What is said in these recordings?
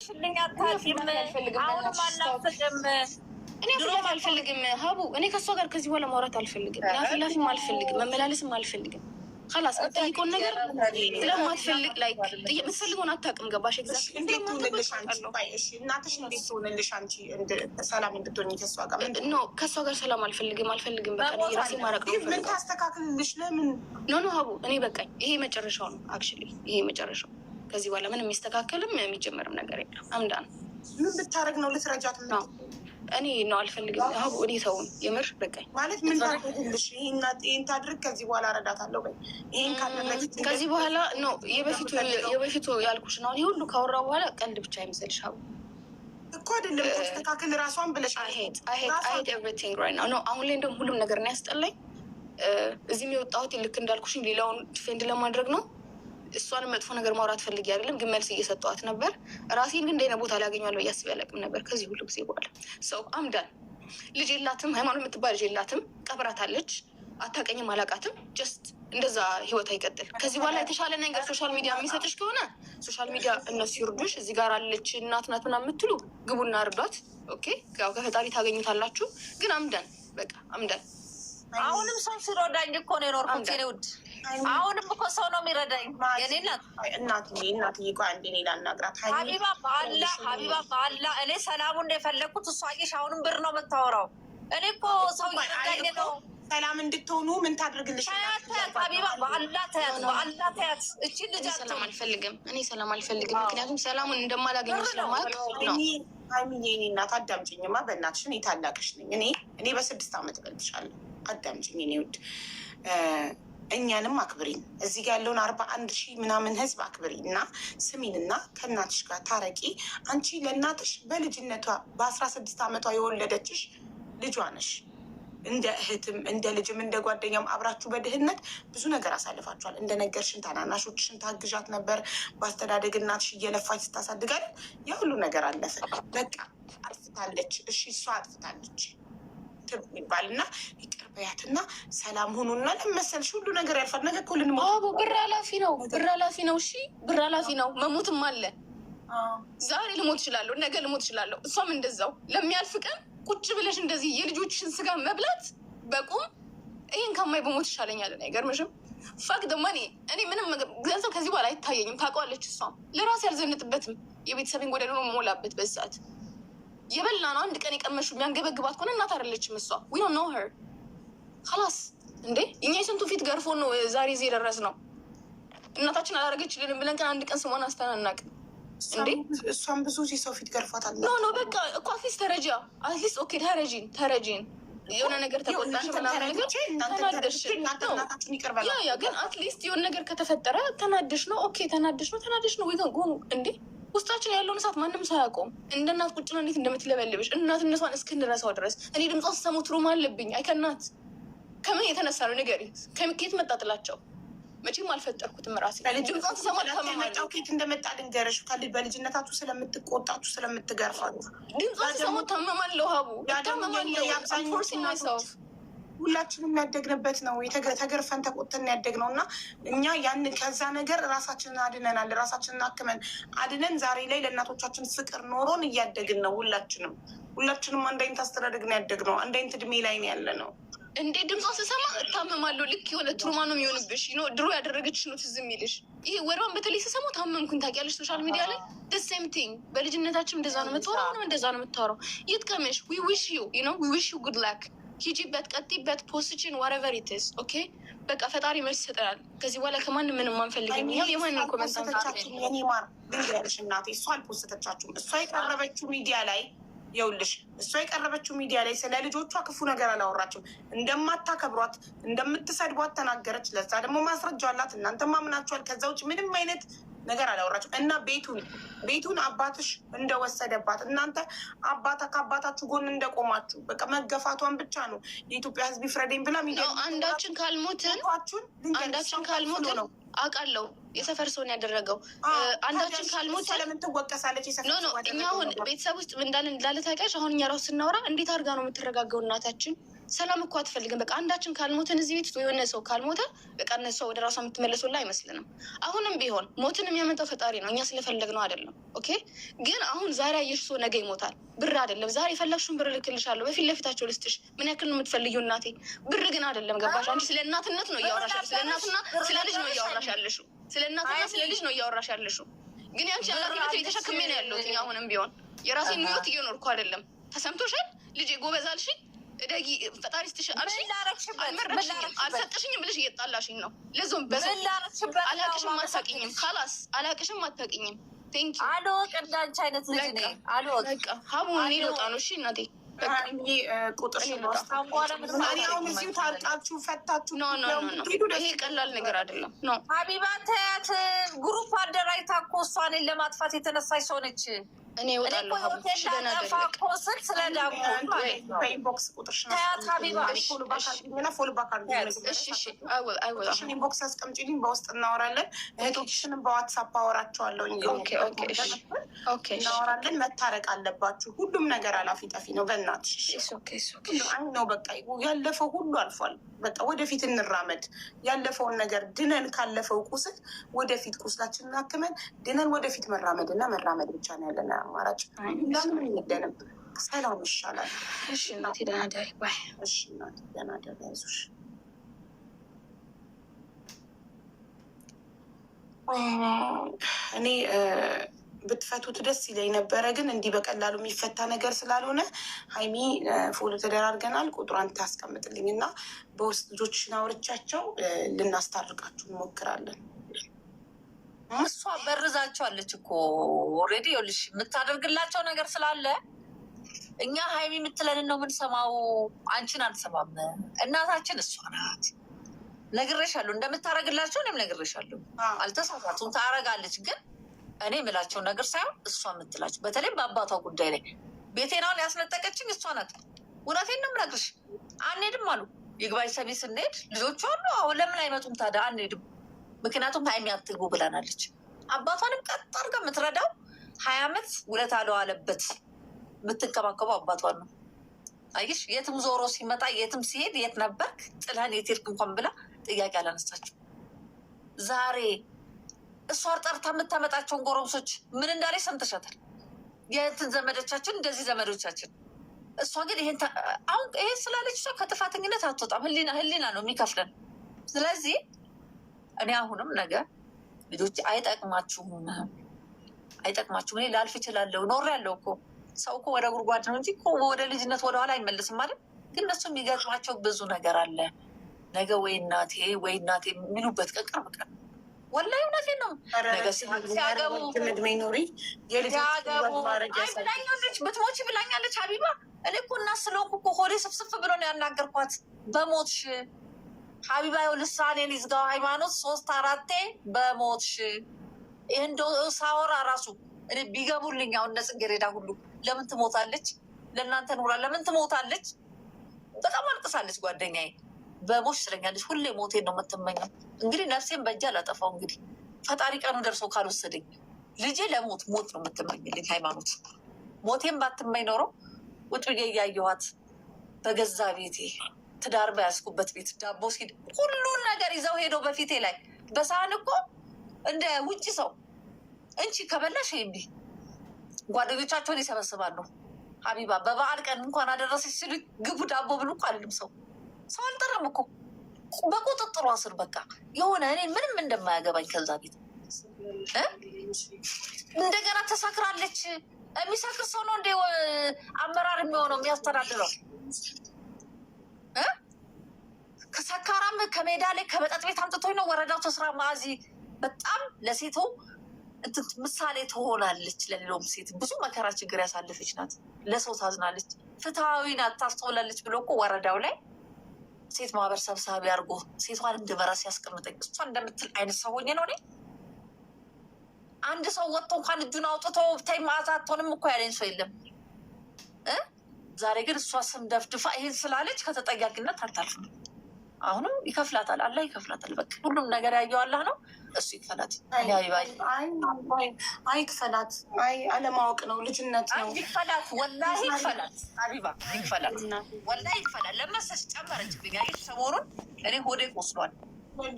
ሽልኛ ታዲም አሁን ማናፈደም እኔ ፍላፍ አልፈልግም ሀቡ። እኔ ከሷ ጋር ከዚህ በኋላ ማውራት አልፈልግም። እኔ ፍላፍም አልፈልግም፣ መመላለስም አልፈልግም። خلاص የምጠይቀውን ነገር ስለማትፈልግ ላይክ የምትፈልገውን አታውቅም። ገባሽ? ኤግዛክት እንዴት ትሆንልሽ አንቺ? እሺ እናትሽ እንዴት ትሆንልሽ አንቺ? ሰላም እንድትሆኝ ከሷ ጋር ኖ ከሷ ጋር ሰላም አልፈልግም። በቃ የራሴ ማረቅ ነው። ምን ታስተካክልልሽ? ለምን ኖ ሀቡ፣ እኔ በቃኝ። ይሄ መጨረሻው ነው። አክቹሊ ይሄ መጨረሻው። ከዚህ በኋላ ምንም የሚስተካከልም የሚጀመርም ነገር የለም። አምዳን ምን ብታረግ ነው ልትረጃት ነው? እኔ ነው አልፈልግም። ሀቡ እኔ ተውን፣ የምር በቃኝ። ማለት ምን ታደርግልሽ? ይሄን ታድርግ፣ ከዚህ በኋላ እረዳታለሁ በይ። ይሄን ካደረገች ከዚህ በኋላ ነው የበፊቱ ያልኩሽ ነው። ይሄ ሁሉ ካወራ በኋላ ቀልድ ብቻ አይመስልሽ ሀቡ እኮ አይደለም። ተስተካክል ራሷን ብለሽ I hate everything right now። አሁን ላይ እንደውም ሁሉም ነገር ነው ያስጠላኝ። እዚህም የወጣሁት ልክ እንዳልኩሽ ሌላውን ዲፌንድ ለማድረግ ነው። እሷንም መጥፎ ነገር ማውራት ፈልጌ አይደለም፣ ግን መልስ እየሰጠዋት ነበር። ራሴን ግን እንደሆነ ቦታ ላገኘዋለሁ እያስብ ያለቅም ነበር ከዚህ ሁሉ ጊዜ በኋላ። ሰው አምዳን ልጅ የላትም፣ ሃይማኖት የምትባል ልጅ የላትም። ቀብራታለች፣ አታውቀኝም፣ አላውቃትም። ጀስት እንደዛ ህይወት አይቀጥል። ከዚህ በኋላ የተሻለ ነገር ሶሻል ሚዲያ የሚሰጥሽ ከሆነ ሶሻል ሚዲያ እነሱ ይርዱሽ። እዚህ ጋር አለች እናት ናት ምናምን የምትሉ ግቡና እርዷት። ኦኬ፣ ያው ከፈጣሪ ታገኙታላችሁ። ግን አምዳን በቃ አምዳን። አሁንም ሰው ሲረዳኝ እኮ ነው የኖርኩት የኔ ውድ። አሁንም እኮ ሰው ነው የሚረዳኝ የኔ እናት። እናትዬ ቆይ አንዴ እኔ ላናግራት። ሀቢባ በአላ እኔ ሰላሙን ነው የፈለግኩት። እሷ አየሽ አሁንም ብር ነው የምታወራው። እኔ እኮ ሰው እየረዳኝ ነው። ሰላም እንድትሆኑ ምን ታድርግልሽ? ሀቢባ በአላ ተያት። እቺ ልጅ ሰላም አልፈልግም፣ እኔ ሰላም አልፈልግም። ምክንያቱም ሰላሙን እንደማላገኘው ስለማውቅ ነው። ሀይሚዬ እኔ እናት አዳምጪኝማ፣ በእናትሽ እኔ ታላቅሽ ነኝ። እኔ በ6 ዓመት እበልጥሻለሁ። አዳምጪኝ እኔ ውድ፣ እኛንም አክብሪን። እዚህ ጋር ያለውን 41,000 ምናምን ህዝብ አክብሪ እና ስሚን እና ከእናትሽ ጋር ታረቂ። አንቺ ለእናትሽ በልጅነቷ በ16 ዓመቷ የወለደችሽ ልጇ ነሽ። እንደ እህትም እንደ ልጅም እንደ ጓደኛም አብራችሁ በድህነት ብዙ ነገር አሳልፋችኋል። እንደ ነገርሽን ታናናሾችሽን ታግዣት ነበር በአስተዳደግ። እናትሽ እየለፋች ስታሳድጋል ያ ሁሉ ነገር አለፈ። በቃ አጥፍታለች። እሺ እሷ አጥፍታለች ይባል እና ይቅር በያትና ሰላም ሆኑና ለመሰልሽ ሁሉ ነገር ያልፋል። ነገ እኮ ልንሞት ብር ኃላፊ ነው። እሺ ብር ኃላፊ ነው። መሞትም አለ። ዛሬ ልሞት እችላለሁ፣ ነገ ልሞት እችላለሁ። እሷም እንደዛው ለሚያልፍ ቀን ቁጭ ብለሽ እንደዚህ የልጆችሽን ስጋ መብላት በቁም ይህን ከማይ በሞት ይሻለኛል። አይገርምሽም? ፋክ ደማኔ እኔ ምንም ገንዘብ ከዚህ በኋላ አይታየኝም። ታውቀዋለች። እሷም ለራሴ አልዘንጥበትም። የቤተሰብን ጎደሎ ነው የምሞላበት በዚህ ሰዓት። የበላ ነው አንድ ቀን የቀመሹ የሚያንገበግባት ከሆነ እናት አይደለችም እሷ። ዊ ዶንት ኖ ሄር ኸላስ። እንዴ እኛ የስንቱ ፊት ገርፎ ነው ዛሬ እዚህ የደረስ ነው። እናታችን አላደረገችልንም ብለን ቀን አንድ ቀን ስሟን አስተናናቅ እንዴ። እሷም ብዙ ሰው ፊት ገርፏታል። ኖ በቃ እኮ አትሊስት ተረጂያ አትሊስት ኦኬ ተረጂን የሆነ ነገር ተቆጣሽ ምናምን ነገር ተናደሽ ያ ግን አትሊስት የሆነ ነገር ከተፈጠረ ተናደሽ ነው ኦኬ ተናደሽ ነው ወይ ጎኑ እንዴ ውስጣችን ያለውን እሳት ማንም ሳያውቀውም እንደ እናት ቁጭ ነው እንዴት እንደምትለበልብሽ እናትነቷን እስክንረሳው ድረስ እኔ ድምጿ ስሰሙ ትሩማ አለብኝ። አይከናት ከምን የተነሳ ነው ንገሪ። ከየት መጣ ጥላቸው? መቼም አልፈጠርኩትም ራሴ። ድምጿ ስሰማ ከመጣው ከየት እንደመጣ ልንገርሽ። በልጅነታችሁ ስለምትቆጣችሁ ስለምትገርፋችሁ ድምጿ ስሰሙ ታመማለሁ። ሀቡ ታመማለሁ። ሁላችንም ያደግንበት ነው። ተገርፈን ተቆጥተን ያደግነው እና እኛ ያን ከዛ ነገር ራሳችንን አድነናል። ራሳችንን አክመን አድነን ዛሬ ላይ ለእናቶቻችን ፍቅር ኖሮን እያደግን ነው። ሁላችንም አንድ አይነት አስተዳደግ ነው ያደግነው። አንድ አይነት እድሜ ላይ ነው ያለ ነው። እንዴ ድምጿ ስሰማ እታመማለሁ። ልክ የሆነ ትሩማ ነው የሚሆንብሽ። ድሮ ያደረገች ነው ትዝ የሚልሽ። ይሄ ወርዋን በተለይ ስሰማው ታመምኩኝ። ታውቂያለሽ ሶሻል ሚዲያ ላይ ደሴም ቲንግ በልጅነታችን እንደዛ ነው የምታወራው ነው እንደዛ ነው የምታወራው። ይጥቀምሽ። ዊ ዊሽ ዩ ጉድ ላክ። ሂጂበት፣ ቀጥይበት፣ ፖስችን ዋሬቨር ኢትስ ኦኬ። በቃ ፈጣሪ መልስ ይሰጠናል። ከዚህ በኋላ ከማንም ምንም አንፈልግም። ይኸው የማንን ኮመንታችን የኔ ማር ልንገርሽ እናቴ፣ እሷ አልፖስተቻችሁም። እሷ የቀረበችው ሚዲያ ላይ ይኸውልሽ፣ እሷ የቀረበችው ሚዲያ ላይ ስለ ልጆቿ ክፉ ነገር አላወራችም። እንደማታከብሯት እንደምትሰድቧት ተናገረች። ለዛ ደግሞ ማስረጃ አላት። እናንተ ማምናችኋል። ከዛ ውጭ ምንም አይነት ነገር አላወራችም። እና ቤቱን አባትሽ እንደወሰደባት እናንተ ከአባታችሁ ጎን እንደቆማችሁ በቃ መገፋቷን ብቻ ነው የኢትዮጵያ ሕዝብ ይፍረደኝ ብላ ሚዲያ አንዳችን ካልሞትን ነው አውቃለሁ። የሰፈር ሰውን ያደረገው አንዳችን ካልሞት ለምን ትወቀሳለች? እኛ አሁን ቤተሰብ ውስጥ እንዳለ ታውቂያለሽ። አሁን እኛ ራሱ ስናወራ እንዴት አድርጋ ነው የምትረጋገው እናታችን? ሰላም እኮ አትፈልግም። በቃ አንዳችን ካልሞትን እዚህ ቤት የሆነ ሰው ካልሞተ በቃ እነሷ ወደ ራሷ የምትመለሱላ አይመስልንም። አሁንም ቢሆን ሞትን የሚያመጣው ፈጣሪ ነው፣ እኛ ስለፈለግነው አይደለም። ኦኬ። ግን አሁን ዛሬ አየሽ ሰው ነገ ይሞታል። ብር አይደለም ዛሬ የፈለግሽውን ብር ልክልሻለሁ፣ በፊት ለፊታቸው ልስጥሽ። ምን ያክል ነው የምትፈልጊው እናቴ? ብር ግን አይደለም። ገባሽ? አንቺ ስለ እናትነት ነው እያወራሽ፣ ስለ እናትና ስለ ልጅ ነው እያወራሽ ያለሽው። ስለ እናትና ስለ ልጅ ነው እያወራሽ ያለሽው። ግን ያንቺ ኃላፊነት የተሸክሜ ነው ያለሁት። አሁንም ቢሆን የራሴን ህይወት እየኖርኩ አይደለም። ተሰምቶሻል? ልጄ ጎበዝ አልሽኝ፣ እደጊ ፈጣሪ ስትሽ አልሽኝ፣ አልመረቅሽኝም፣ አልሰጥሽኝም ብለሽ እየጣላሽኝ ነው። ለዞም አላቅሽም፣ አታውቂኝም። ካላስ አላቅሽም፣ አታውቂኝም። ቴንኪ አልወቅ እንዳንቺ አይነት ልጅ ነኝ። አልወቅ በቃ ሀቡ እኔ ልወጣ ነው። እሺ እናቴ ቁጥርሽን እዚሁ ታርቃችሁ ፈታችሁ። ይሄ ቀላል ነገር አይደለም። ኖ ሀቢባ ተያት። ግሩፕ አደራጅታ እኮ እሷ እኔን ለማጥፋት የተነሳች ሰው ነች። እኔ እወጣለሁ። ስል ስለ ዳቦ በኢንቦክስ ቁጥርሽን ተያት ሀቢባ። ኢንቦክስ አስቀምጪልኝ፣ በውስጥ እናወራለን። እህቶችሽንም በዋትሳፕ አወራቸዋለሁ፣ እናወራለን። መታረቅ አለባችሁ። ሁሉም ነገር አላፊ ጠፊ ነው። በእናትሽ ነው በቃ ያለፈው ሁሉ አልፏል። በቃ ወደፊት እንራመድ። ያለፈውን ነገር ድነን ካለፈው ቁስል ወደፊት ቁስላችንን አክመን ድነን ወደፊት መራመድ እና መራመድ ብቻ ነው ያለን አማራጭ። ለምን የሚደንም ሰላም ይሻላል። እሺ እናቴ ደህና ደሪ ባይ። እሺ እናቴ ደህና ደሪ፣ አይዞሽ። እኔ ብትፈቱት ደስ ይለኝ ነበረ፣ ግን እንዲህ በቀላሉ የሚፈታ ነገር ስላልሆነ ሀይሚ ፎሎ ተደራርገናል። ቁጥሯን ታስቀምጥልኝ እና በውስጥ ልጆችሽን አውርቻቸው ልናስታርቃችሁ እንሞክራለን። እሷ በርዛቸዋለች እኮ ኦልሬዲ። ይኸውልሽ የምታደርግላቸው ነገር ስላለ እኛ ሀይሚ የምትለንን ነው የምንሰማው፣ አንቺን አንሰማም። እናታችን እሷ ናት። ነግሬሻለሁ፣ እንደምታደርግላቸው እኔም ነግሬሻለሁ። አልተሳሳቱም፣ ታረጋለች። ግን እኔ የምላቸውን ነገር ሳይሆን እሷ የምትላቸው፣ በተለይ በአባቷ ጉዳይ ላይ ቤቴናውን ያስነጠቀችኝ እሷ ናት። እውነቴን ነው የምነግርሽ። አንሄድም አሉ ይግባኝ ሰሚ ስንሄድ ልጆቹ አሉ። አሁን ለምን አይመጡም ታዲያ? አንሄድም ምክንያቱም ሀይሚ አትግቡ ብለናለች። አባቷንም ቀጥ አድርጋ የምትረዳው 20 ዓመት ውለታ አለበት የምትንከባከበው አባቷን ነው። አየሽ፣ የትም ዞሮ ሲመጣ የትም ሲሄድ የት ነበርክ ጥልህን የት ሄድክ እንኳን ብላ ጥያቄ አላነሳችው። ዛሬ እሷ ጠርታ የምታመጣቸውን ጎረምሶች ምን እንዳለ ሰምተሻታል። የእንትን ዘመዶቻችን እንደዚህ ዘመዶቻችን። እሷ ግን ይሄን አሁን ይሄን ስላለች እሷ ከጥፋተኝነት አትወጣም። ህሊና ነው የሚከፍለን። ስለዚህ እኔ አሁንም ነገር ልጆች አይጠቅማችሁም፣ አይጠቅማችሁም። እኔ ላልፍ እችላለሁ፣ ኖር ያለው እኮ ሰው እኮ ወደ ጉድጓድ ነው እንጂ ወደ ልጅነት ወደኋላ አይመለስም ማለት። ግን እነሱ የሚገጥማቸው ብዙ ነገር አለ። ነገ ወይ እናቴ የሚሉበት ቀን ቅርብ ቀን ወላሂ እውነቴን ነው። ነገ ሲያገቡ ብላኛለች፣ ብትሞች ብላኛለች ሀቢባ። እኔ እኮ እናት ስለሆንኩ እኮ ሆዴ ስፍስፍ ብሎ ነው ያናገርኳት። በሞትሽ ሀቢባ ይኸው ልሳኔን ይዝጋው ሃይማኖት 3-4 በሞትሽ። ይህ እንደው ሳወራ ራሱ እኔ ቢገቡልኝ አሁን እነ ጽጌረዳ ሁሉ ለምን ትሞታለች? ለእናንተ ኑራ ለምን ትሞታለች? በጣም አልቅሳለች ጓደኛዬ። በሞት ስለኛለች። ሁሌ ሞቴን ነው የምትመኘው። እንግዲህ ነፍሴን በእጅ አላጠፋው። እንግዲህ ፈጣሪ ቀኑ ደርሶ ካልወሰደኝ ልጄ ለሞት ሞት ነው የምትመኝልኝ ሃይማኖት። ሞቴን ባትመኝ ኖሮ ውጭ ብዬ እያየኋት በገዛ ቤቴ ትዳር በያዝኩበት ቤት ዳቦ ሲድ ሁሉን ነገር ይዘው ሄደው በፊቴ ላይ በሳህን እኮ እንደ ውጭ ሰው እንቺ ከበላሽ ይምቢ ጓደኞቻቸውን ይሰበስባሉ። ሀቢባ በበዓል ቀን እንኳን አደረሰች ሲሉ ግቡ ዳቦ ብሉ እኮ አልልም። ሰው አልጠራም እኮ በቁጥጥሯ ስር በቃ የሆነ እኔ ምንም እንደማያገባኝ ከዛ ቤት እንደገና ተሳክራለች። የሚሰክር ሰው ነው እንደ አመራር የሚሆነው የሚያስተዳድረው። ከሰካራም ከሜዳ ላይ ከመጠጥ ቤት አምጥቶኝ ነው ወረዳው ተስራ ማዚ በጣም ለሴቱ ምሳሌ ትሆናለች። ለሌሎም ሴት ብዙ መከራ ችግር ያሳለፈች ናት። ለሰው ታዝናለች፣ ፍትሃዊ ናት፣ ታስተውላለች ብሎ እኮ ወረዳው ላይ ሴት ማህበር ሰብሳቢ አድርጎ ሴቷን እንድመራ ሲያስቀምጠኝ እሷ እንደምትል አይነት ሰው ሆኜ ነው እኔ። አንድ ሰው ወጥቶ እንኳን እጁን አውጥቶ ተይ መዓዛ አትሆንም እኮ ያለኝ ሰው የለም። ዛሬ ግን እሷ ስም ደፍድፋ ይሄን ስላለች ከተጠያቂነት አታልፍም። አሁንም ይከፍላታል፣ አላህ ይከፍላታል። በቃ ሁሉም ነገር ያየው አላህ ነው፣ እሱ ይክፈላት። አይ ክፈላት፣ አይ አለማወቅ ነው፣ ልጅነት ነው። ይክፈላት፣ ወላሂ ይክፈላት፣ ሀቢባ ይክፈላት፣ ወላሂ ይክፈላት። ለመሰሽ ጨመረችብኝ። አየሽ ሰሞኑን እኔ ሆዴ ቆስሏል።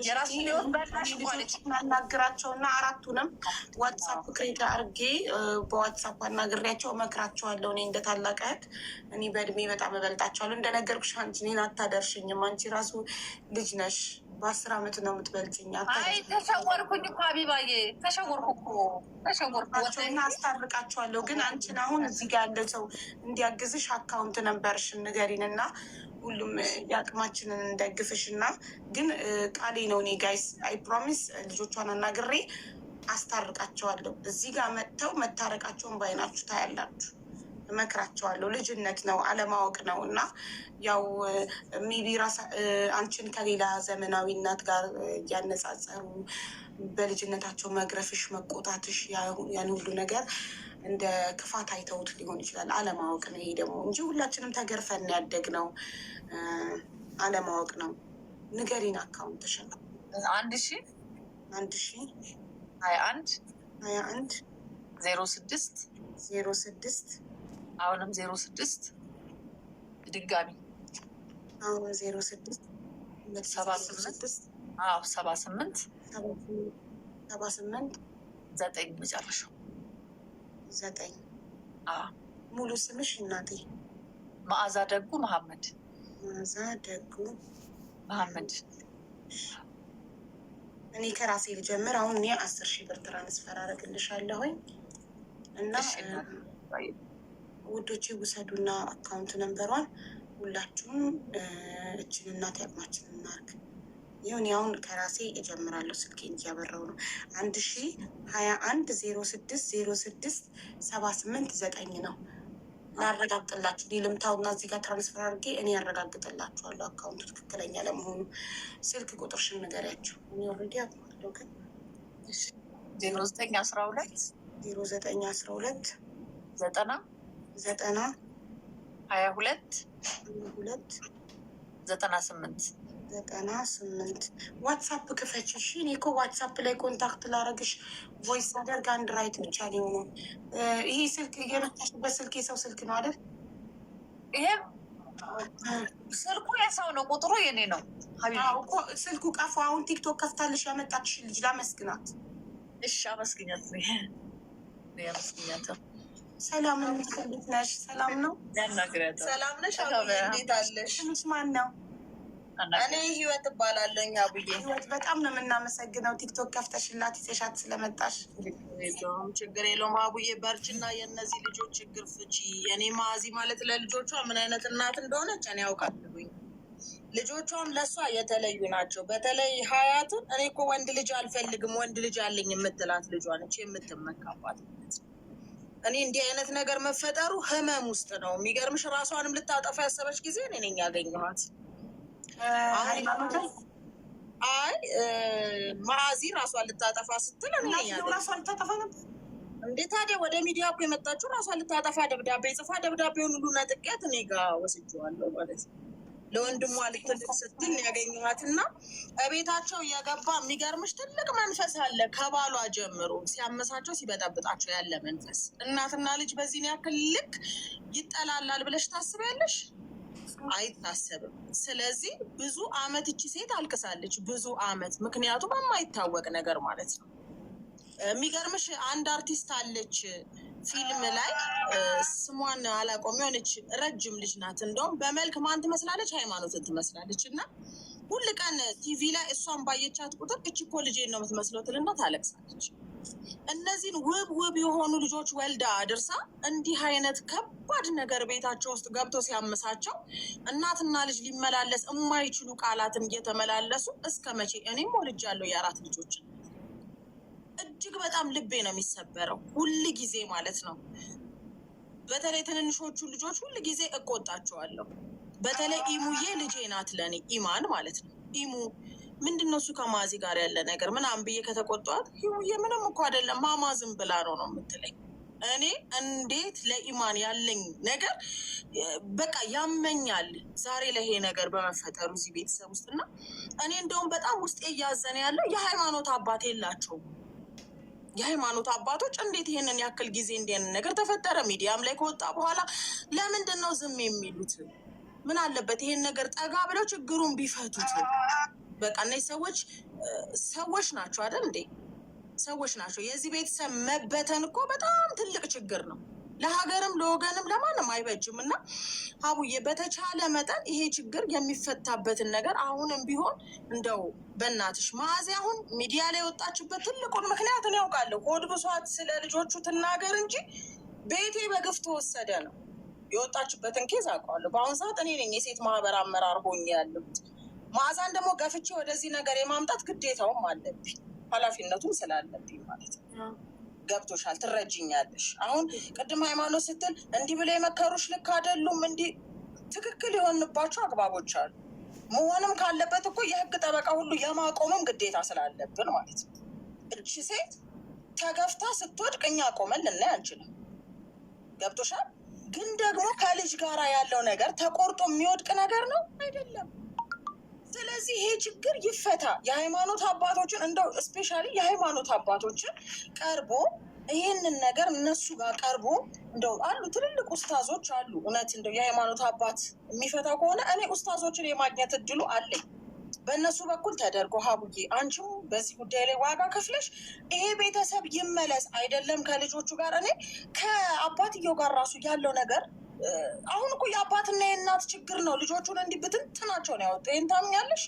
የራሱ ሊሆን ናናግራቸው እና አራቱንም ዋትሳፕ ክሬት አድርጌ በዋትሳፕ አናግሬያቸው እመክራቸዋለሁ። እኔ እንደ ታላቅ እህት እኔ በእድሜ በጣም እበልጣቸዋለሁ። እንደነገርኩሽ አንቺ እኔን አታደርሽኝም። አንቺ ራሱ ልጅ ነሽ። በ10 ዓመት ነው የምትበልጭኝ። አይ ተሸወርኩኝ እኮ ሀቢባዬ፣ ተሸወርኩ እኮ ተሸወርኩ። እና አስታርቃቸዋለሁ። ግን አንቺን አሁን እዚህ ጋር ያለ ሰው እንዲያግዝሽ አካውንት ነበርሽን ንገሪን እና ሁሉም የአቅማችንን እንደግፍሽ እና ግን ቃሌ ነው። እኔ ጋይስ አይ ፕሮሚስ ልጆቿን አናግሬ አስታርቃቸዋለሁ። እዚህ ጋር መጥተው መታረቃቸውን ባይናችሁ ታያላችሁ። እመክራቸዋለሁ። ልጅነት ነው፣ አለማወቅ ነው እና ያው ሜቢ አንቺን ከሌላ ዘመናዊ እናት ጋር እያነጻጸሩ በልጅነታቸው መግረፍሽ፣ መቆጣትሽ ያን ሁሉ ነገር እንደ ክፋት አይተውት ሊሆን ይችላል። አለማወቅ ነው ይሄ ደግሞ እንጂ ሁላችንም ተገርፈን ያደግነው አለማወቅ ነው። ንገሪን አካውንት ተሸጠ 1021 06 አሁንም 06 ድጋሚ አሁን 06 78 9 መጨረሻው 9 ሙሉ ስምሽ እናቴ? መዓዛ ደጉ መሐመድ። መዓዛ ደጉ መሐመድ። እኔ ከራሴ ልጀምር። አሁን እኔ 10,000 ብር ትራንስፈር አደርግልሻለሁኝ እና ውዶቼ ውሰዱና አካውንት ነንበሯን ሁላችሁም እችን እናት ያቅማችን እናርግ። ይሁን አሁን ከራሴ እጀምራለሁ። ስልኬን እያበራው ነው። 1021 06 78 9 ነው። ላረጋግጥላችሁ ልምታውና እዚህ ጋር ትራንስፈር አድርጌ እኔ ያረጋግጥላችኋለሁ አካውንቱ ትክክለኛ ለመሆኑ። ስልክ ቁጥርሽን ንገሪያቸው። እኔ ኦልሬዲ አውቃለሁ ግን 0912 0912 90 22 98 ዋትሳፕ ክፈች። እሺ እኔ እኮ ዋትሳፕ ላይ ኮንታክት ላረግሽ ቮይስ አደርግ አንድ ራይት ብቻ ሊሆኑ። ይሄ ስልክ እየመታሽበት ስልክ የሰው ስልክ ነው አይደል? ይሄ ስልኩ የሰው ነው፣ ቁጥሩ የኔ ነው። እኮ ስልኩ ቀፎ። አሁን ቲክቶክ ከፍታልሽ ያመጣችሽ ልጅ ላመስግናት። እሺ አመስግኛት። አመስግኛት። ሰላም እንዴት ነሽ? ሰላም ነው። ሰላም ነሽ? እንዴት አለሽ? ትንሽ ማን ነው? እኔ ህይወት እባላለሁ። አቡዬ ህይወት፣ በጣም ነው የምናመሰግነው ቲክቶክ ከፍተሽላት ይዘሻት ስለመጣሽ። ችግር የለውም አቡዬ፣ በርችና የእነዚህ ልጆች ችግር ፍቺ። እኔ ማዚ ማለት ለልጆቿ ምን አይነት እናት እንደሆነች እኔ ያውቃልኝ። ልጆቿም ለእሷ የተለዩ ናቸው። በተለይ ሀያትን እኔ እኮ ወንድ ልጅ አልፈልግም ወንድ ልጅ አለኝ የምትላት ልጇ ነች የምትመካባት። እኔ እንዲህ አይነት ነገር መፈጠሩ ህመም ውስጥ ነው። የሚገርምሽ ራሷንም ልታጠፋ ያሰበች ጊዜ እኔ ነኝ ያገኘኋት። አይ ማዚ ራሷን ልታጠፋ ስትል ራሷን ልታጠፋ ነበር እንዴ? ታዲያ ወደ ሚዲያ እኮ የመጣችው ራሷን ልታጠፋ ደብዳቤ ጽፋ ደብዳቤውን ሁሉ ነጥቄያት እኔ ጋ ወስጄዋለሁ ማለት ነው። ለወንድሟ ልትልቅ ስትል ያገኘኋት እና እቤታቸው የገባ የሚገርምሽ ትልቅ መንፈስ አለ። ከባሏ ጀምሮ ሲያመሳቸው ሲበጠብጣቸው ያለ መንፈስ። እናትና ልጅ በዚህን ያክል ልክ ይጠላላል ብለሽ ታስቢያለሽ? አይታሰብም። ስለዚህ ብዙ አመት እቺ ሴት አልቅሳለች፣ ብዙ አመት። ምክንያቱም የማይታወቅ ነገር ማለት ነው። የሚገርምሽ አንድ አርቲስት አለች ፊልም ላይ ስሟን አላውቀውም፣ የሆነች ረጅም ልጅ ናት። እንደውም በመልክ ማን ትመስላለች? ሃይማኖትን ትመስላለች። እና ሁል ቀን ቲቪ ላይ እሷን ባየቻት ቁጥር እቺ እኮ ልጄን ነው የምትመስለው ትልና ታለቅሳለች። እነዚህን ውብ ውብ የሆኑ ልጆች ወልዳ አድርሳ እንዲህ አይነት ከባድ ነገር ቤታቸው ውስጥ ገብቶ ሲያመሳቸው እናትና ልጅ ሊመላለስ የማይችሉ ቃላትን እየተመላለሱ እስከ መቼ? እኔም ወልጃለሁ የ4 ልጆችን። እጅግ በጣም ልቤ ነው የሚሰበረው ሁል ጊዜ ማለት ነው። በተለይ ትንንሾቹ ልጆች ሁል ጊዜ እቆጣቸዋለሁ። በተለይ ኢሙዬ ልጄ ናት ለእኔ፣ ኢማን ማለት ነው። ኢሙ ምንድን ነው እሱ ከማዚ ጋር ያለ ነገር ምናምን ብዬ ከተቆጧት ኢሙዬ ምንም እኮ አይደለም ማማ ዝም ብላ ነው የምትለኝ። እኔ እንዴት ለኢማን ያለኝ ነገር በቃ ያመኛል ዛሬ ለይሄ ነገር በመፈጠሩ እዚህ ቤተሰብ ውስጥ እና እኔ እንደውም በጣም ውስጤ እያዘነ ያለው የሃይማኖት አባት የላቸውም። የሃይማኖት አባቶች እንዴት ይሄንን ያክል ጊዜ እንዲያን ነገር ተፈጠረ ሚዲያም ላይ ከወጣ በኋላ ለምንድን ነው ዝም የሚሉት? ምን አለበት ይሄን ነገር ጠጋ ብለው ችግሩን ቢፈቱት? በቃ እነዚህ ሰዎች ናቸው አይደል እንዴ? ሰዎች ናቸው። የዚህ ቤተሰብ መበተን እኮ በጣም ትልቅ ችግር ነው። ለሀገርም ለወገንም ለማንም አይበጅም። እና አቡዬ በተቻለ መጠን ይሄ ችግር የሚፈታበትን ነገር አሁንም ቢሆን እንደው በእናትሽ መዓዚ አሁን ሚዲያ ላይ የወጣችበት ትልቁን ምክንያት እኔ ያውቃለሁ። ሆድ ብሷት ስለ ልጆቹ ትናገር እንጂ ቤቴ በግፍ ተወሰደ ነው። የወጣችበትን ኬዝ አውቀዋለሁ። በአሁኑ ሰዓት እኔ ነኝ የሴት ማህበር አመራር ሆኜ ያለሁት። መዓዛን ደግሞ ገፍቼ ወደዚህ ነገር የማምጣት ግዴታውም አለብኝ፣ ኃላፊነቱም ስላለብኝ ማለት ነው። ገብቶሻል? ትረጅኛለሽ። አሁን ቅድም ሃይማኖት ስትል እንዲህ ብለ የመከሩሽ ልክ አይደሉም። እንዲህ ትክክል የሆንባቸው አግባቦች አሉ። መሆንም ካለበት እኮ የህግ ጠበቃ ሁሉ የማቆምም ግዴታ ስላለብን ማለት ነው። እቺ ሴት ተገፍታ ስትወድቅ እኛ ቆመን ልናይ አንችልም። ገብቶሻል? ግን ደግሞ ከልጅ ጋር ያለው ነገር ተቆርጦ የሚወድቅ ነገር ነው አይደለም። ስለዚህ ይሄ ችግር ይፈታ። የሃይማኖት አባቶችን እንደው እስፔሻሊ የሃይማኖት አባቶችን ቀርቦ ይህንን ነገር እነሱ ጋር ቀርቦ እንደው አሉ ትልልቅ ኡስታዞች አሉ። እውነት እንደው የሃይማኖት አባት የሚፈታ ከሆነ እኔ ኡስታዞችን የማግኘት እድሉ አለኝ። በእነሱ በኩል ተደርጎ ሀቡዬ አንቺም በዚህ ጉዳይ ላይ ዋጋ ከፍለሽ ይሄ ቤተሰብ ይመለስ አይደለም ከልጆቹ ጋር እኔ ከአባትየው ጋር ራሱ ያለው ነገር አሁን እኮ የአባትና የእናት ችግር ነው። ልጆቹን እንዲህ ብትንትናቸውን ያወጡ ይህን ታምኛለሽ?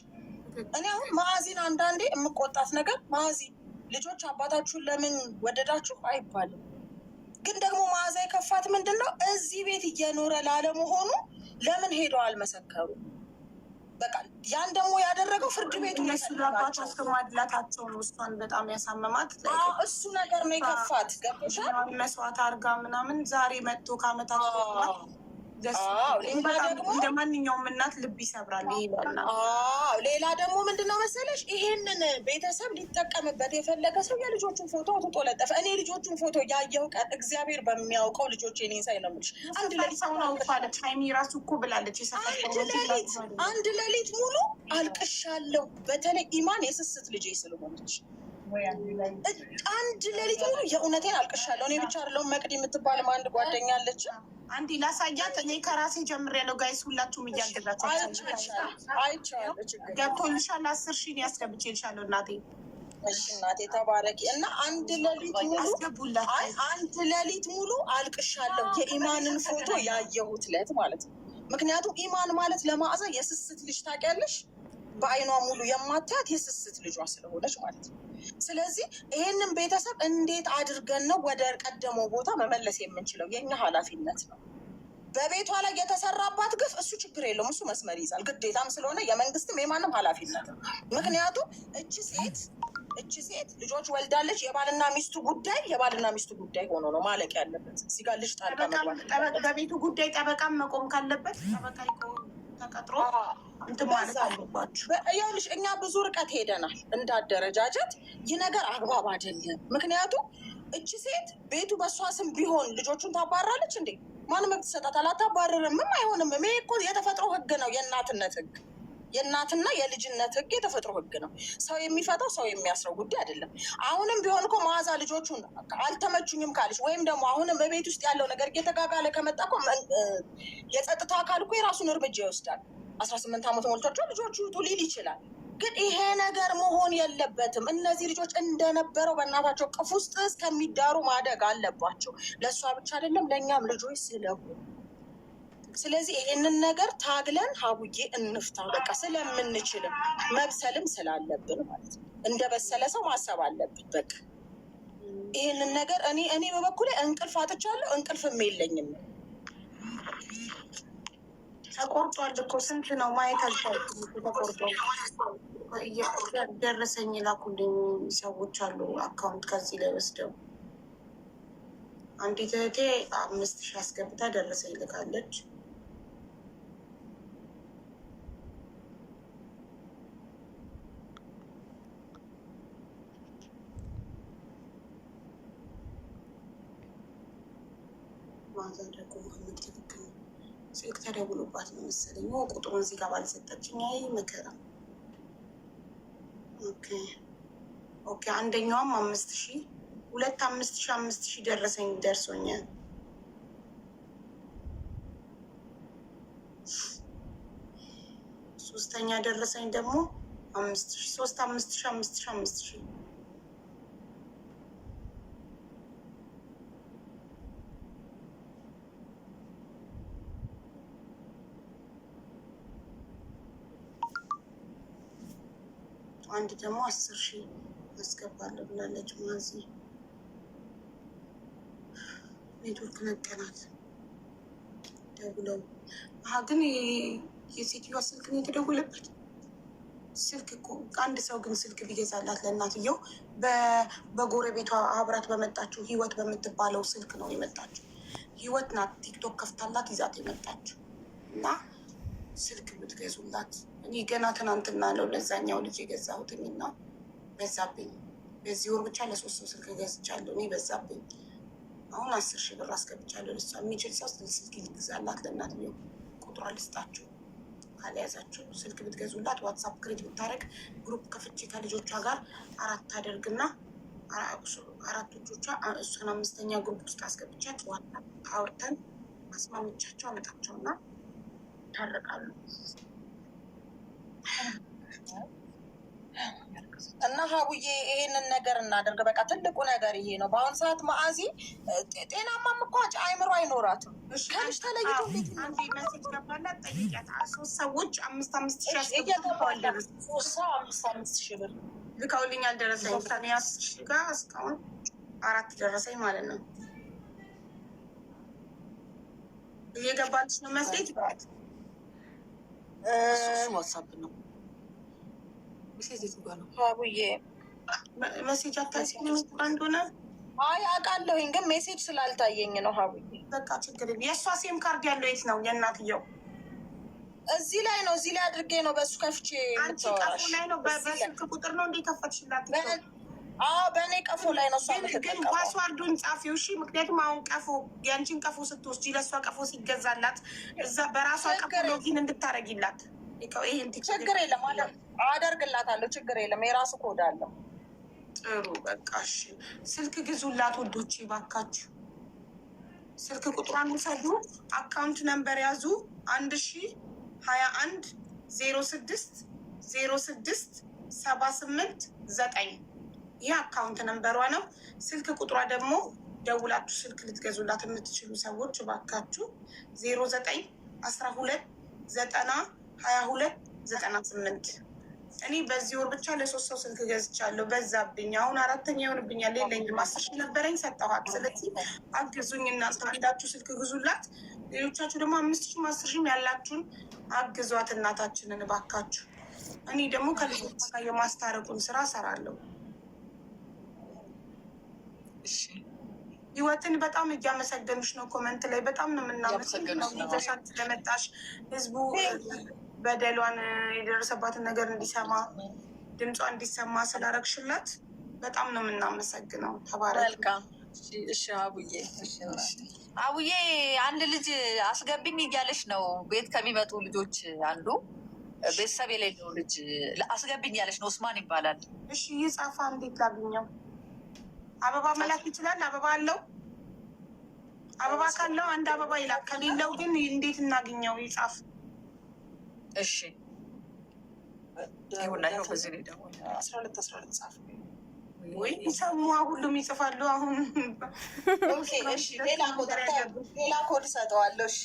እኔ አሁን መዓዚን አንዳንዴ የምቆጣት ነገር መዓዚ ልጆች አባታችሁን ለምን ወደዳችሁ አይባልም። ግን ደግሞ መዓዛ የከፋት ምንድን ነው እዚህ ቤት እየኖረ ላለመሆኑ ለምን ሄደው አልመሰከሩ? በቃ ያን ደግሞ ያደረገው ፍርድ ቤቱ እነሱ ለአባቷ ማድላታቸው ነው እሷን በጣም ያሳመማት። እሱ ነገር ነው የከፋት። ገብቶሻል? መስዋዕት አድርጋ ምናምን ዛሬ መጥቶ ከአመታት እንደ ማንኛውም እናት ልብ ይሰብራል። ሌላ ደግሞ ምንድነው መሰለሽ ይሄንን ቤተሰብ ሊጠቀምበት የፈለገ ሰው የልጆቹን ፎቶ አውጥቶ ለጠፈ። እኔ ልጆቹን ፎቶ ያየው ቀን እግዚአብሔር በሚያውቀው ልጆች ኔ ሳይ ነው የምልሽ። አንድ ሌሊት ሰው ነው ፋለች ሀይሚ ራሱ እኮ ብላለች። አንድ ሌሊት ሙሉ አልቅሻለሁ። በተለይ ኢማን የስስት ልጄ ስለሆነች አንድ ሌሊት ሙሉ የእውነቴን አልቅሻለሁ። እኔ ብቻ አይደለሁም መቅዲ የምትባልም አንድ ጓደኛ አለች። አንዴ ላሳያት። እኔ ከራሴ ጀምሬ ያለው ጋይስ ሁላችሁም እያገዛችሁ ገብቶልሻል። 10 ሺህ ያስገብቼልሻለሁ እናቴ። እሺ እናቴ ተባረኪ። እና አንድ ሌሊት ሙሉ አልቅሻለሁ የኢማንን ፎቶ ያየሁት ለት ማለት ነው። ምክንያቱም ኢማን ማለት ለመዓዛ የስስት ልጅ ታውቂያለሽ፣ በአይኗ ሙሉ የማታያት የስስት ልጇ ስለሆነች ማለት ነው። ስለዚህ ይሄንን ቤተሰብ እንዴት አድርገን ነው ወደ ቀደመው ቦታ መመለስ የምንችለው? የኛ ኃላፊነት ነው። በቤቷ ላይ የተሰራባት ግፍ እሱ ችግር የለውም፣ እሱ መስመር ይዛል፣ ግዴታም ስለሆነ የመንግስትም የማንም ኃላፊነት ነው። ምክንያቱም እቺ ሴት ልጆች ወልዳለች። የባልና ሚስቱ ጉዳይ ሆኖ ነው ማለቅ ያለበት። እዚህ ጋር ልጅ ጣልቃ መግባት በቤቱ ጉዳይ ጠበቃም መቆም ካለበት ጠበቃ ተቀጥሮ እንትን ማለት አለባችሁ። ይኸውልሽ እኛ ብዙ ርቀት ሄደናል እንዳደረጃጀት። ይህ ነገር አግባብ አይደለም። ምክንያቱም እቺ ሴት ቤቱ በእሷ ስም ቢሆን ልጆቹን ታባራለች እንዴ? ማንም መብት ይሰጣታል? አታባርርምም፣ አይሆንም። ይሄ እኮ የተፈጥሮ ህግ ነው፣ የእናትነት ህግ፣ የእናትና የልጅነት ህግ የተፈጥሮ ህግ ነው። ሰው የሚፈታው ሰው የሚያስረው ጉዳይ አይደለም። አሁንም ቢሆን እኮ መዓዛ ልጆቹን አልተመቹኝም ካለች ወይም ደግሞ አሁንም በቤት ውስጥ ያለው ነገር እየተጋጋለ ከመጣ እኮ የጸጥታ አካል እኮ የራሱን እርምጃ ይወስዳል። 18 ዓመት ሞልቷቸው ልጆቹ ውጡ ሊል ይችላል። ግን ይሄ ነገር መሆን የለበትም። እነዚህ ልጆች እንደነበረው በእናታቸው ቅፍ ውስጥ እስከሚዳሩ ማደግ አለባቸው። ለእሷ ብቻ አይደለም ለእኛም ልጆች ስለሆኑ፣ ስለዚህ ይሄንን ነገር ታግለን ሀቡዬ እንፍታ። በቃ ስለምንችልም መብሰልም ስላለብን ማለት ነው። እንደ በሰለ ሰው ማሰብ አለብን። በቃ ይሄንን ነገር እኔ በበኩሌ እንቅልፍ አጥቻለሁ፣ እንቅልፍም የለኝም። ተቆርጧል እኮ ስንት ነው ማየት አልቻልኩም። ተቆርጧል። ደረሰኝ ላኩልኝ ሰዎች አሉ አካውንት ከዚህ ላይ ወስደው። አንዲት እህቴ 5,000 አስገብታ ደረሰኝ ልካለች። ማዛ ደግሞ መሀመድ ትክክል ነው። ስልክ ተደውሎባት ነው መሰለኝ። ቁጥሩን እዚህ ጋር ባልሰጠችኝ። አይ መከራ። ኦኬ አንደኛውም 5000 ሁለት 5000 ደረሰኝ ደርሶኛል። ሶስተኛ ደረሰኝ ደግሞ 5000 3 5000 አንድ ደግሞ 10,000 አስገባለሁ ብላለች ማዚ። ኔትወርክ ነቀናት ደውለው። ግን የሴትዮዋ ስልክ ነው የተደወለበት። ስልክ እኮ አንድ ሰው ግን ስልክ ቢገዛላት ለእናትየው በጎረቤቷ አብራት በመጣችው ህይወት በምትባለው ስልክ ነው የመጣችው። ህይወት ናት ቲክቶክ ከፍታላት ይዛት የመጣችው እና ስልክ ብትገዙላት። እኔ ገና ትናንትና ነው ለዛኛው ልጅ የገዛሁትኝ እና በዛብኝ። በዚህ ወር ብቻ ለ3 ሰው ስልክ ገዝቻለሁ እኔ በዛብኝ። አሁን 10,000 ብር አስገብቻለሁ። ለሷ የሚችል ሰው ስልክ ይግዛላት ለእናትየው። ቁጥሯ ልስጣችሁ ካልያዛችሁ ስልክ ብትገዙላት። ዋትሳፕ ክሬት ብታደረግ ግሩፕ ከፍቼ ከልጆቿ ጋር 4 አደርግና 4 ልጆቿ እሱን 5ኛ ግሩፕ ውስጥ አስገብቻት ዋትሳፕ አውርተን አስማምቻቸው አመጣቸውና ታረቃሉ። እና ሀቡዬ ይሄንን ነገር እናደርግ። በቃ ትልቁ ነገር ይሄ ነው። በአሁኑ ሰዓት ማአዚ ጤናማም እኮ አይምሮ አይኖራትም። ከልጅ ተለይቶ አንዴ መሴጅ ገባላት ጠይቂያት። 3 ሰዎች 5,000 እየገባለ 3 ሰው 5,000 ብር ልካውልኝ አልደረሰኝ። ከኔ 10,000 ጋር እስካሁን 4 ደረሰኝ ማለት ነው። እየገባልሽ ነው መሴጅ ዋትሳፕ ነው ሀቡዬ። መሴጅ አታስኝ እንደሆነ አይ አውቃለሁኝ፣ ግን ሜሴጅ ስላልታየኝ ነው ሀቡዬ። በቃ ችግር የለም። የእሷ ሴም ካርድ ያለው የት ነው? የእናትየው እዚህ ላይ ነው። እዚህ ላይ አድርጌ ነው በሱ ከፍቼ አንቺ ቀፎ ላይ ነው። በስልክ ቁጥር ነው እንዴ ከፈትሽላት? በእኔ ቀፎ ላይ ነው። ግን ፓስዋርዱን ጻፊው እሺ። ምክንያቱም አሁን ቀፎ የአንቺን ቀፎ ስትወስጂ ለእሷ ቀፎ ሲገዛላት እዛ በራሷ ቀፎ ሎጊን እንድታረጊላት። ይህን ችግር የለም አደርግላታለሁ። ችግር የለም። የራሱ ኮድ አለው። ጥሩ በቃ እሺ። ስልክ ግዙላት ወዶቼ ባካችሁ። ስልክ ቁጥሯን ውሰዱ። አካውንት ነምበር ያዙ 1021 06 06 78 9 ይህ አካውንት ነምበሯ ነው። ስልክ ቁጥሯ ደግሞ ደውላችሁ ስልክ ልትገዙላት የምትችሉ ሰዎች ባካችሁ 09 12 90 22 98 እኔ በዚህ ወር ብቻ ለ3 ሰው ስልክ ገዝቻለሁ። በዛብኝ። አሁን 4ኛ ይሆንብኛል። የለኝም 10,000 ነበረኝ ሰጠኋት። ስለዚህ አግዙኝ እናንተ አንዳችሁ ስልክ ግዙላት። ሌሎቻችሁ ደግሞ 5,000 10,000 ያላችሁን አግዟት እናታችንን ባካችሁ። እኔ ደግሞ ከልጆች ጋር የማስታረቁን ስራ እሰራለሁ። ህይወትን በጣም እያመሰገኑሽ ነው። ኮመንት ላይ በጣም ነው የምናመሰግነው። ይዘሻት ስለመጣሽ ህዝቡ በደሏን የደረሰባትን ነገር እንዲሰማ ድምጿ እንዲሰማ ስላረግሽላት በጣም ነው የምናመሰግነው። ተባረክ። እሺ አቡዬ። አቡዬ አንድ ልጅ አስገብኝ እያለች ነው። ቤት ከሚመጡ ልጆች አንዱ ቤተሰብ የሌለው ልጅ አስገብኝ እያለች ነው። ኡስማን ይባላል። እሺ ይጻፋ። እንዴት ላግኘው? አበባ መላክ ይችላል? አበባ አለው? አበባ ካለው አንድ አበባ ይላክ። ከሌለው ግን እንዴት እናገኘው? ይጻፍ። እሺ ይሁና። ይኸው በዚህ ላይ ደግሞ 12 ጻፍ። ወይ ሰሙ ሁሉም ይጽፋሉ። አሁን ሌላ ኮድ ሰጠዋለሁ። እሺ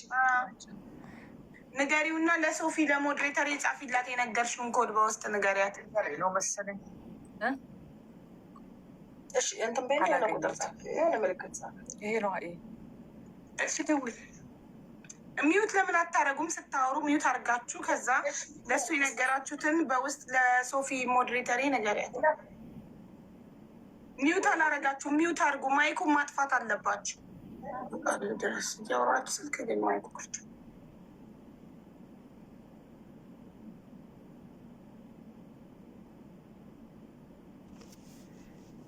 ንገሪውና ለሶፊ ለሞዴሬተር የጻፊላት የነገርሽውን ኮድ በውስጥ ንገሪያት ነው መሰለኝ። እሺ እንትን በይ የሆነ ቁጥር ጻፍ፣ የሆነ ምልክት ጻፍ። ይሄ ነው። እሺ ደውል። ሚዩት ለምን አታረጉም? ስታወሩ ሚዩት አርጋችሁ ከዛ ለእሱ የነገራችሁትን በውስጥ ለሶፊ ሞዴሬተሪ ነገሪያት። ሚዩት አላረጋችሁ፣ ሚዩት አርጉ። ማይኩን ማጥፋት አለባችሁ። ድረስ እያወራችሁ ስልክ ግን ማይኩ ክፍቱ።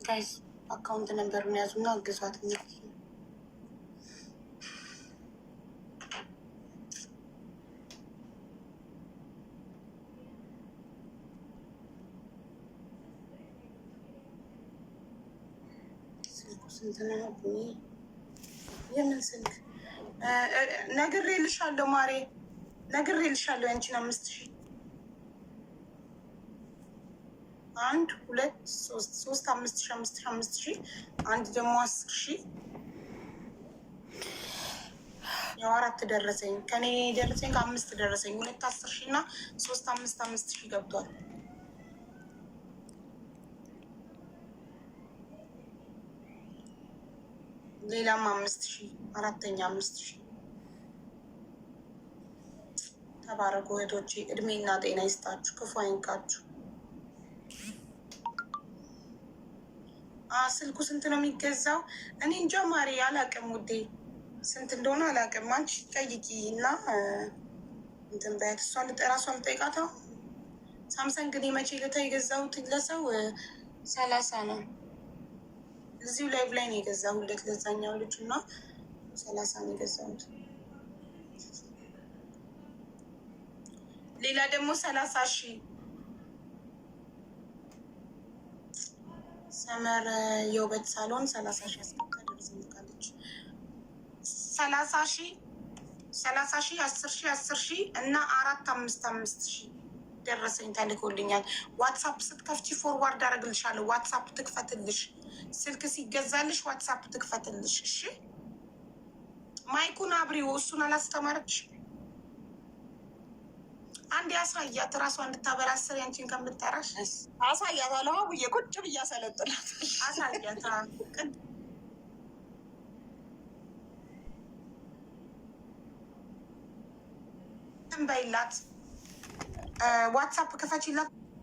ጋይዝ አካውንት ነምበሩን ያዙና አግዟት። ስንት ነው? የምን ስልክ ነግሬልሻለሁ ማሬ፣ ነግሬልሻለሁ። ያንቺን 5000 1 2 3 5000 አንድ ደግሞ 10000 ያው 4 ደረሰኝ። ከኔ ደረሰኝ ከ5 ደረሰኝ 2 10,000 እና 3 5,000 ገብቷል። ሌላም 5,000 አራተኛ 5,000። ተባረኩ እህቶቼ፣ እድሜና ጤና ይስጣችሁ፣ ክፉ አይንካችሁ። ስልኩ ስንት ነው የሚገዛው? እኔ እንጃ ማሪ፣ አላውቅም ውዴ፣ ስንት እንደሆነ አላውቅም። አንቺ ጠይቂ እና እንትን በያት። እራሷን ልጠይቃት። ሳምሰንግ እኔ መቼ ለታ የገዛሁት ለሰው 30 ነው። እዚሁ ላይቭ ላይ ነው የገዛሁለት ለዛኛው ልጅ እና 30 ነው የገዛሁት። ሌላ ደግሞ 30,000 ሰመር የውበት ሳሎን 30,000 አስቀምጣለች። 30,000 10,000 እና 4,5,5,000 ደረሰኝ ተልኮልኛል። ዋትሳፕ ስትከፍቺ ፎርዋርድ አደርግልሻለሁ። ዋትሳፕ ትክፈትልሽ፣ ስልክ ሲገዛልሽ ዋትሳፕ ትክፈትልሽ። እሺ ማይኩን አብሪው። እሱን አላስተማረች። አንድ አሳያት፣ እራሷ እንድታበራ ስር ያንቺን ከምትጠራሽ አሳያት። አለማ ብዬ ቁጭ ብዬ አሰለጥላት። አሳያት ትንበይላት። ዋትሳፕ ክፈችላት።